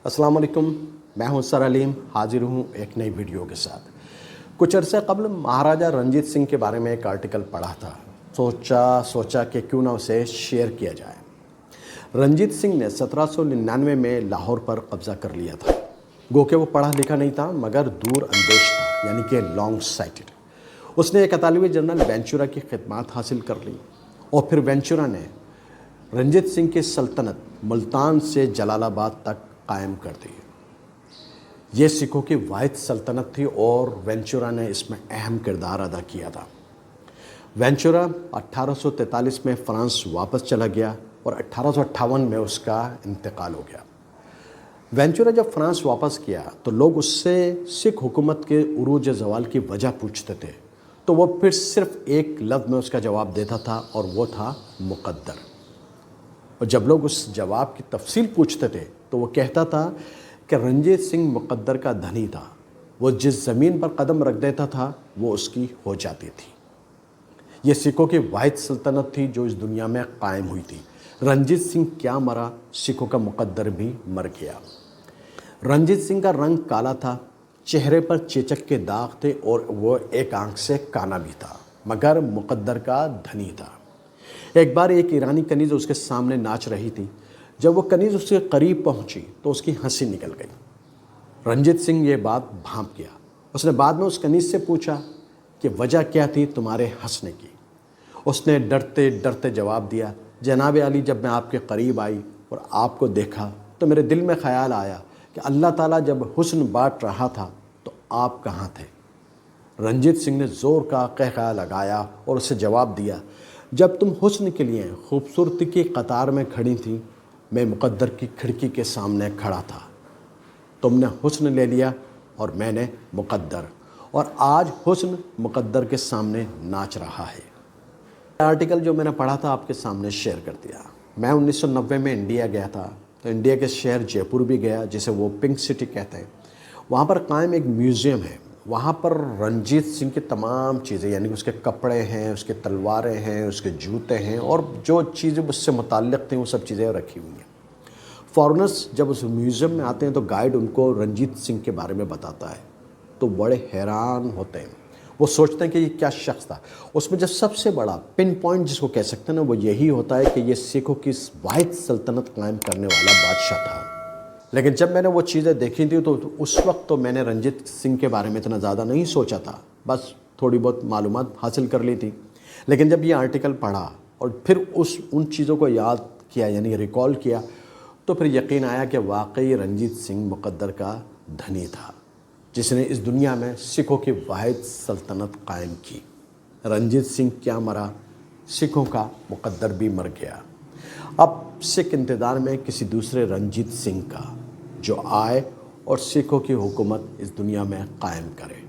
अस्सलाम वालेकुम, मैं हूं सर अलीम, हाजिर हूं एक नई वीडियो के साथ। कुछ अरसे कबल महाराजा रंजीत सिंह के बारे में एक आर्टिकल पढ़ा था। सोचा कि क्यों ना उसे शेयर किया जाए। रंजीत सिंह ने 1799 में लाहौर पर कब्जा कर लिया था। गो के वो पढ़ा लिखा नहीं था मगर दूर अंदेश था, यानी कि लॉन्ग साइटेड। उसने एक अतालवी जनरल वेंचुरा की खिदमत हासिल कर ली और फिर वेंचुरा ने रंजीत सिंह की सल्तनत मुल्तान से जलालाबाद तक कायम कर दी। ये सिखों की वाहिद सल्तनत थी और वेंचुरा ने इसमें अहम किरदार अदा किया था। वेंचुरा 1843 में फ्रांस वापस चला गया और 1858 में उसका इंतकाल हो गया। वेंचुरा जब फ्रांस वापस गया तो लोग उससे सिख हुकूमत के उरूज ज़वाल की वजह पूछते थे, तो वो फिर सिर्फ एक लफ्ज़ में उसका जवाब देता था और वो था मुक़द्दर। और जब लोग उस जवाब की तफसील पूछते थे तो वो कहता था कि रंजीत सिंह मुक़द्दर का धनी था। वो जिस ज़मीन पर कदम रख देता था वो उसकी हो जाती थी। ये सिखों की वाहिद सल्तनत थी जो इस दुनिया में कायम हुई थी। रंजीत सिंह क्या मरा, सिखों का मुक़द्दर भी मर गया। रंजीत सिंह का रंग काला था, चेहरे पर चेचक के दाग थे और वो एक आंख से काना भी था, मगर मुक़द्दर का धनी था। एक बार एक ईरानी कनीज़ उसके सामने नाच रही थी। जब वो कनीज़ उसके करीब पहुंची तो उसकी हंसी निकल गई। रंजीत सिंह ये बात भांप गया। उसने बाद में उस कनीज़ से पूछा कि वजह क्या थी तुम्हारे हंसने की। उसने डरते डरते जवाब दिया, जनाब अली, जब मैं आपके करीब आई और आपको देखा तो मेरे दिल में ख़याल आया कि अल्लाह ताला जब हुस्न बांट रहा था तो आप कहाँ थे। रंजीत सिंह ने ज़ोर का कहक़ा लगाया और उसे जवाब दिया, जब तुम हुस्न के लिए खूबसूरती की कतार में खड़ी थी, मैं मुक़द्दर की खिड़की के सामने खड़ा था। तुमने हुस्न ले लिया और मैंने मुक़द्दर, और आज हुस्न मुक़द्दर के सामने नाच रहा है। आर्टिकल जो मैंने पढ़ा था आपके सामने शेयर कर दिया। मैं 1990 में इंडिया गया था, तो इंडिया के शहर जयपुर भी गया, जिसे वो पिंक सिटी कहते हैं। वहाँ पर कायम एक म्यूज़ियम है। वहाँ पर रंजीत सिंह की तमाम चीज़ें, यानी उसके कपड़े हैं, उसके तलवारें हैं, उसके जूते हैं और जो चीज़ें उससे मुताल्लिक़ थी वो सब चीज़ें रखी हुई हैं। फॉरेनर्स जब उस म्यूज़ियम में आते हैं तो गाइड उनको रंजीत सिंह के बारे में बताता है, तो बड़े हैरान होते हैं। वो सोचते हैं कि ये क्या शख्स था। उसमें जो सबसे बड़ा पिन पॉइंट जिसको कह सकते हैं ना, वो यही होता है कि ये सिखों की वाहिद सल्तनत कायम करने वाला बादशाह था। लेकिन जब मैंने वो चीज़ें देखी थी तो उस वक्त तो मैंने रंजीत सिंह के बारे में इतना ज़्यादा नहीं सोचा था, बस थोड़ी बहुत मालूमात हासिल कर ली थी। लेकिन जब ये आर्टिकल पढ़ा और फिर उन चीज़ों को याद किया, यानी रिकॉल किया, तो फिर यकीन आया कि वाकई रंजीत सिंह मुक़द्दर का धनी था, जिसने इस दुनिया में सिखों की वाहिद सल्तनत कायम की। रंजीत सिंह क्या मरा, सिखों का मुक़द्दर भी मर गया। अब सिख इंतज़ार में किसी दूसरे रंजीत सिंह का, जो आए और सिखों की हुकूमत इस दुनिया में कायम करे।